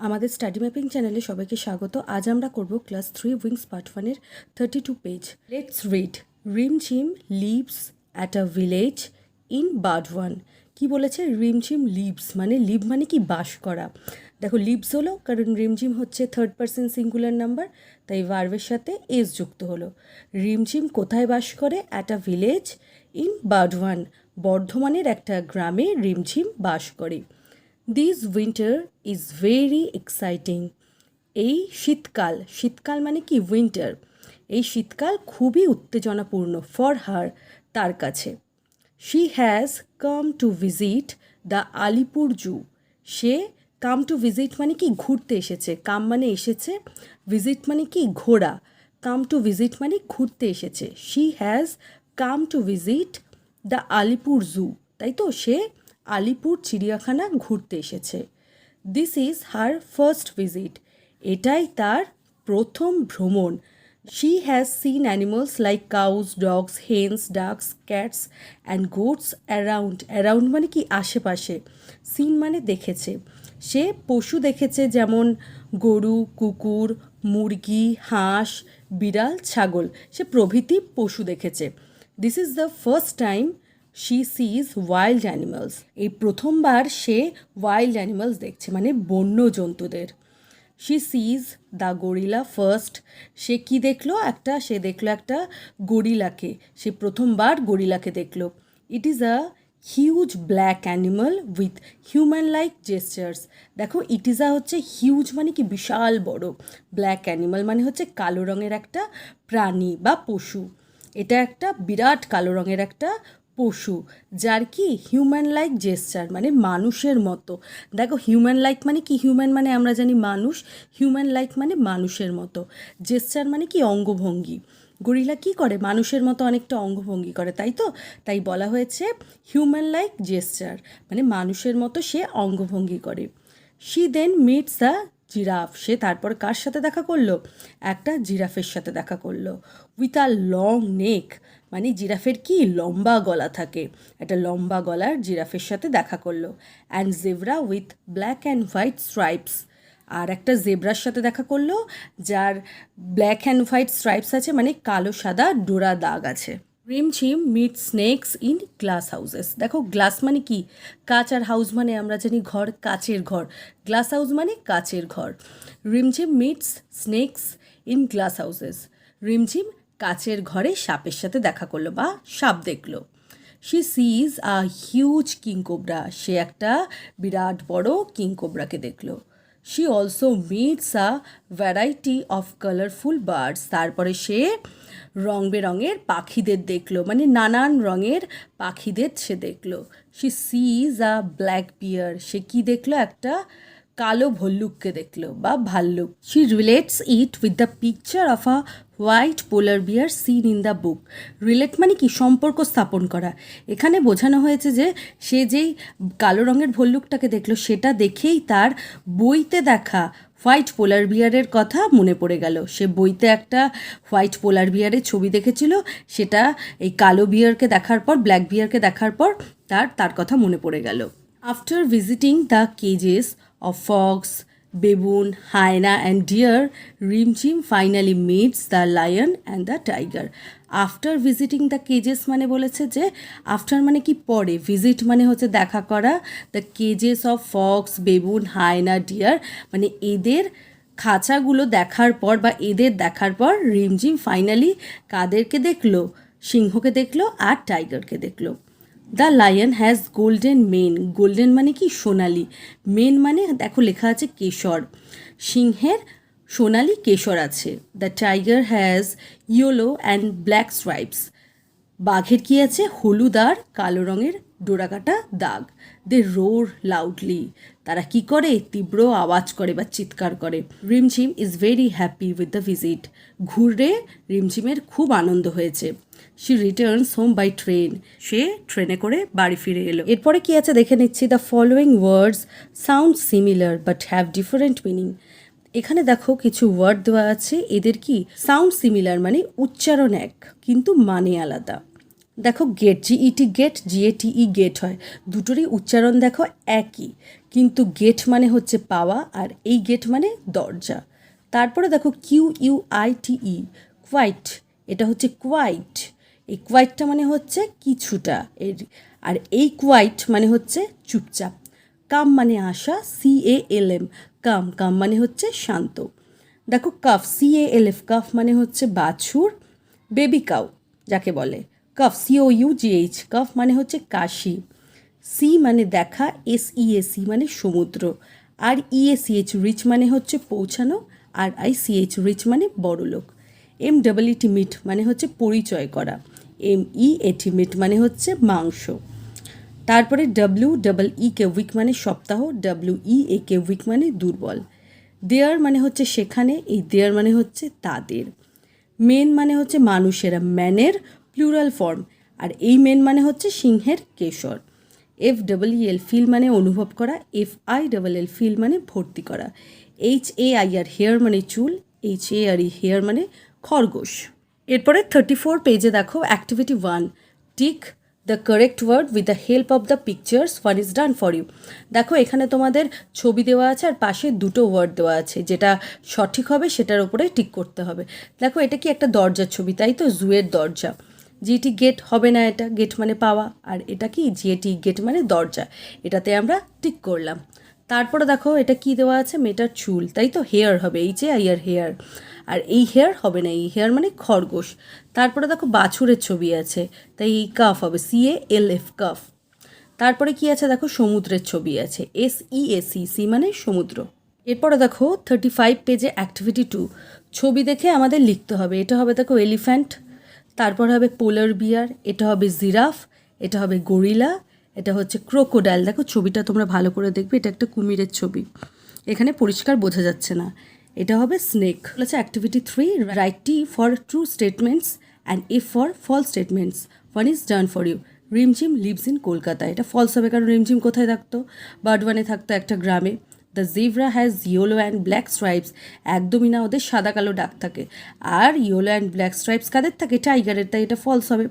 আমাদের study mapping চ্যানেলে সবাইকে স্বাগত। আজ আমরা করব ক্লাস 3 উইংস পার্ট 1-এর 32 page. Let's read. Rimjhim lives at a village in Burdwan. কি বলেছে? রিমঝিম লিভস মানে লিভ মানে কি বাস করা। দেখো লিভস হলো, কারণ রিমঝিম হচ্ছে থার্ড পারসন সিঙ্গুলার নাম্বার, তাই ভার্বের সাথে এস যুক্ত হলো। রিমঝিম কোথায় বাস করে? At a village in Burdwan, বর্ধমানের একটা গ্রামে রিমঝিম বাস করে। This winter is very exciting. এই শীতকাল, শীতকাল মানে কি উইন্টার, এই শীতকাল খুবই উত্তেজনাপূর্ণ ফর হার, তার কাছে। She has come to visit the Alipur zoo. সে কাম টু ভিজিট মানে কি ঘুরতে এসেছে, কাম মানে এসেছে, ভিজিট মানে কি ঘোরা, কাম টু ভিজিট মানে ঘুরতে এসেছে। She has come to visit the Alipur zoo, তাই তো, সে আলিপুর চিড়িয়াখানা ঘুরতে এসেছে। This is her first visit, এটাই তার প্রথম ভ্রমণ। She has seen animals like cows, dogs, hens, ducks, cats and goats around. Around মানে কি আশেপাশে, সিন মানে দেখেছে। সে পশু দেখেছে, যেমন গরু, কুকুর, মুরগি, হাঁস, বিড়াল, ছাগল, সে প্রভৃতি পশু দেখেছে। This is the first time she sees wild animals. এই প্রথমবার সে ওয়াইল্ড অ্যানিমালস দেখছে, মানে বন্য জন্তুদের। She sees the gorilla first. সে কি দেখলো? সে দেখলো একটা গরিলাকে, সে প্রথমবার গরিলাকে দেখলো। It is a huge black animal with human like gestures. দেখো ইট ইজ আ হচ্ছে হিউজ মানে কি বিশাল বড়, ব্ল্যাক অ্যানিমাল মানে হচ্ছে কালো রঙের একটা প্রাণী বা পশু। এটা একটা বিরাট কালো রঙের একটা পশু, যার কি হিউম্যান লাইক জেস্চার মানে মানুষের মতো। দেখো হিউম্যান লাইক মানে কি? হিউম্যান মানে আমরা জানি মানুষ, হিউম্যান লাইক মানে মানুষের মতো, জেস্চার মানে কি অঙ্গভঙ্গি। গরিলা কি করে? মানুষের মতো অনেকটা অঙ্গভঙ্গি করে, তাই তো, তাই বলা হয়েছে হিউম্যান লাইক জেস্চার মানে মানুষের মতো সে অঙ্গভঙ্গি করে। She then meets the giraffe. সে তারপর কার সাথে দেখা করলো? একটা জিরাফের সাথে দেখা করলো। উইথ আ লং নেক মানে জিরাফের কি লম্বা গলা থাকে, একটা লম্বা গলার জিরাফের সাথে দেখা করলো। And zebra with black and white stripes. আর একটা জেব্রার সাথে দেখা করলো যার ব্ল্যাক অ্যান্ড হোয়াইট স্ট্রাইপস আছে, মানে কালো সাদা ডোরা দাগ আছে। Rimjhim meet snakes in glass houses. দেখো গ্লাস মানে কি কাঁচ, আর হাউস মানে আমরা জানি ঘর, কাচের ঘর। গ্লাস হাউস মানে কাচের ঘর। Rimjhim meets snakes in glass houses. Rimjhim কাচের ঘরে সাপের সাথে দেখা করলো বা সাপ দেখলো। She sees a huge king cobra. সে একটা বিরাট বড় কিংকোবরাকে দেখলো। She also meets a variety of colourful birds. তারপরে সে রং বেরঙের পাখিদের দেখলো, মানে নানান রঙের পাখিদের সে দেখলো। শি সিজ আ ব্ল্যাক বিয়ার। সে কি দেখলো? একটা কালো ভল্লুককে দেখলো বা ভাল্লুক। She relates it with the picture of a white polar bear seen in the book. Relate মানে কি সম্পর্ক স্থাপন করা। এখানে বোঝানো হয়েছে যে সে যেই কালো রঙের ভল্লুকটাকে দেখলো, সেটা দেখেই তার বইতে দেখা হোয়াইট পোলার বিয়ারের কথা মনে পড়ে গেল। সে বইতে একটা হোয়াইট পোলার বিয়ারের ছবি দেখেছিল, সেটা এই কালো বিয়ারকে দেখার পর, ব্ল্যাক বিয়ারকে দেখার পর তার কথা মনে পড়ে গেল। After visiting the কেজেস of fox, baboon, hyena and deer, Rimchim finally meets the lion and the tiger. After visiting the কেজেস মানে বলেছে যে আফটার মানে কি পরে, ভিজিট মানে হচ্ছে দেখা করা, the cages of fox, baboon, hyena, deer মানে এদের খাঁচাগুলো দেখার পর বা এদের দেখার পর রিমঝিম ফাইনালি কাদেরকে দেখলো? সিংহকে দেখলো আর টাইগারকে দেখলো। The lion has golden mane. Golden মানে কি সোনালি, মেন মানে দেখো লেখা আছে কেশর, সিংহের সোনালি কেশর আছে। The tiger has yellow and black stripes. বাঘের কি আছে? হলুদ আর কালো রঙের ডোরাকাটা দাগ। They roar loudly. তারা কি করে? তীব্র আওয়াজ করে বা চিৎকার করে। Rimjhim is very happy with the visit. ঘুরে রিমঝিমের খুব আনন্দ হয়েছে। She returns home by train. সে ট্রেনে করে বাড়ি ফিরে এলো। এরপরে কি আছে দেখে নিচ্ছি। The following words sound similar but have different meaning. এখানে দেখো কিছু ওয়ার্ড দেওয়া আছে, এদের কি সাউন্ড সিমিলার মানে উচ্চারণ এক কিন্তু মানে আলাদা। দেখো গেট, জিইটি গেট, জিএটিই গেট হয়, দুটোরই উচ্চারণ দেখো একই, কিন্তু গেট মানে হচ্ছে পাওয়া আর এই গেট মানে দরজা। তারপরে দেখো QUITE, কোয়াইট, এটা হচ্ছে কোয়াইট, এই কোয়াইটটা মানে হচ্ছে কিছুটা এর, আর এই কোয়াইট মানে হচ্ছে চুপচাপ। কাম মানে আসা, CALM, কাম, কাম মানে হচ্ছে শান্ত। দেখো কাফ, CALF, কাফ মানে হচ্ছে বাছুর, বেবি কাউ যাকে বলে। কাফ, COUGH, কাফ মানে হচ্ছে কাশি। সি মানে দেখা, SEAC মানে সমুদ্র। আর EACH, রিচ মানে হচ্ছে পৌঁছানো। আর ICH, রিচ মানে বড়লোক। MEET, মিট মানে হচ্ছে পরিচয় করা। MEAT, মিট মানে হচ্ছে মাংস। তারপরে WEEK, উইক মানে সপ্তাহ। WEAK, উইক মানে দুর্বল। দেয়ার মানে হচ্ছে সেখানে, এই দেয়ার মানে হচ্ছে তাদের। মেন মানে হচ্ছে মানুষেরা, ম্যানের প্লুরাল ফর্ম, আর এই মেন মানে হচ্ছে সিংহের কেশর। FEEL, ফিল মানে অনুভব করা। FILL, ফিল মানে ভর্তি করা। HAIR, হেয়ার মানে চুল। HARE, হেয়ার মানে খরগোশ। এরপরে 34 পেজে দেখো activity 1, tick the correct word with the help of the pictures, what is done for you. দেখো এখানে তোমাদের ছবি দেওয়া আছে আর পাশে দুটো ওয়ার্ড দেওয়া আছে, যেটা সঠিক হবে সেটার উপরে টিক করতে হবে। দেখো এটা কি একটা দরজার ছবি, তাই তো, জুয়ের দরজা। জিটি গেট হবে না, এটা গেট মানে পাওয়া, আর এটা কি জিএটি গেট মানে দরজা, এটাতে আমরা টিক করলাম। তারপরে দেখো এটা কি দেওয়া আছে, মেয়েটার চুল, তাই তো, হেয়ার হবে, HAIR, হেয়ার, আর এই হেয়ার হবে না, এই হেয়ার মানে খরগোশ। তারপরে দেখো বাছুরের ছবি আছে, তাই এই কাফ হবে, CALF, কাফ। তারপরে কি আছে দেখো, সমুদ্রের ছবি আছে, SEAC, সি মানে সমুদ্র। এরপরে দেখো 35 পেজে অ্যাক্টিভিটি 2, ছবি দেখে আমাদের লিখতে হবে। এটা হবে দেখো এলিফ্যান্ট, তারপর হবে পোলার বিয়ার, এটা হবে জিরাফ, এটা হবে গরিলা, এটা হচ্ছে ক্রোকোডাইল। দেখো ছবিটা তোমরা ভালো করে দেখবে, এটা একটা কুমিরের ছবি, এখানে পরিষ্কার বোঝা যাচ্ছে না। এটা হবে স্নেক। বলেছে activity 3, write T for true statements and F for false statements, one is done for you. Rimjhim lives in Kolkata, এটা ফলস হবে, কারণ রিমঝিম কোথায় থাকতো, বার্ডওয়ানে থাকতো, একটা গ্রামে। The zebra has yellow and black stripes, একদমই না, ওদের সাদা কালো দাগ থাকে। আর ইয়েলো অ্যান্ড ব্ল্যাক স্ট্রাইপস কাদের থাকে, টাইগারের, তাই এটা ফলস হবে।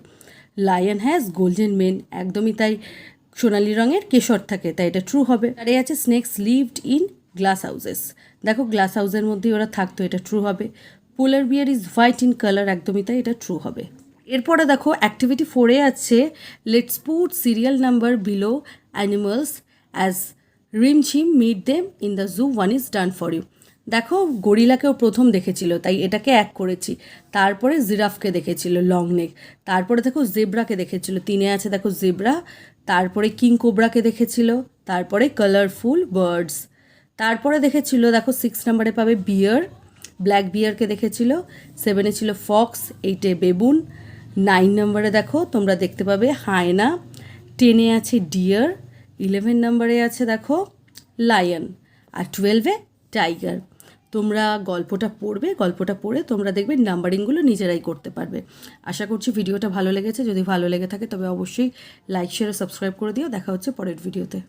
লায়ন হ্যাজ গোল্ডেন মেন, একদমই তাই, সোনালি রঙের কেশর থাকে, তাই এটা ট্রু হবে। আর এই আছে snake's lived in glass houses, দেখো গ্লাস হাউসের মধ্যেই ওরা থাকতো, এটা ট্রু হবে। পোলার বিয়ার ইজ হোয়াইট ইন কালার, একদমই তাই, এটা ট্রু হবে। এরপরে দেখো অ্যাক্টিভিটি 4-এ আছে let's put serial number below animals as Rimjhim meet them in the zoo, one is done for you. দেখো গরিলাকেও প্রথম দেখেছিল, তাই এটাকে 1 করেছি। তারপরে জিরাফকে দেখেছিল, লং নেক। তারপরে দেখো জেব্রাকে দেখেছিল, 3-এ আছে দেখো জেব্রা। তারপরে কিং কোবরাকে দেখেছিল। তারপরে কালারফুল বার্ডস। তারপরে দেখেছিল দেখো 6 নম্বরে পাবে বিয়ার, ব্ল্যাক বিয়ারকে দেখেছিল। 7-এ ছিল ফক্স, 8-এ বেবুন। 9 নম্বরে দেখো তোমরা দেখতে পাবে হায়না। 10-এ আছে ডিয়ার। 11 নম্বরে আছে দেখো লায়ন। আর 12-এ টাইগার। তোমরা গল্পটা পড়বে, গল্পটা পড়ে তোমরা দেখবে নাম্বারিংগুলো নিজেরাই করতে পারবে। আশা করছি ভিডিওটা ভালো লেগেছে, যদি ভালো লেগে থাকে তবে অবশ্যই লাইক শেয়ার সাবস্ক্রাইব করে দিও। দেখা হচ্ছে পরের ভিডিওতে।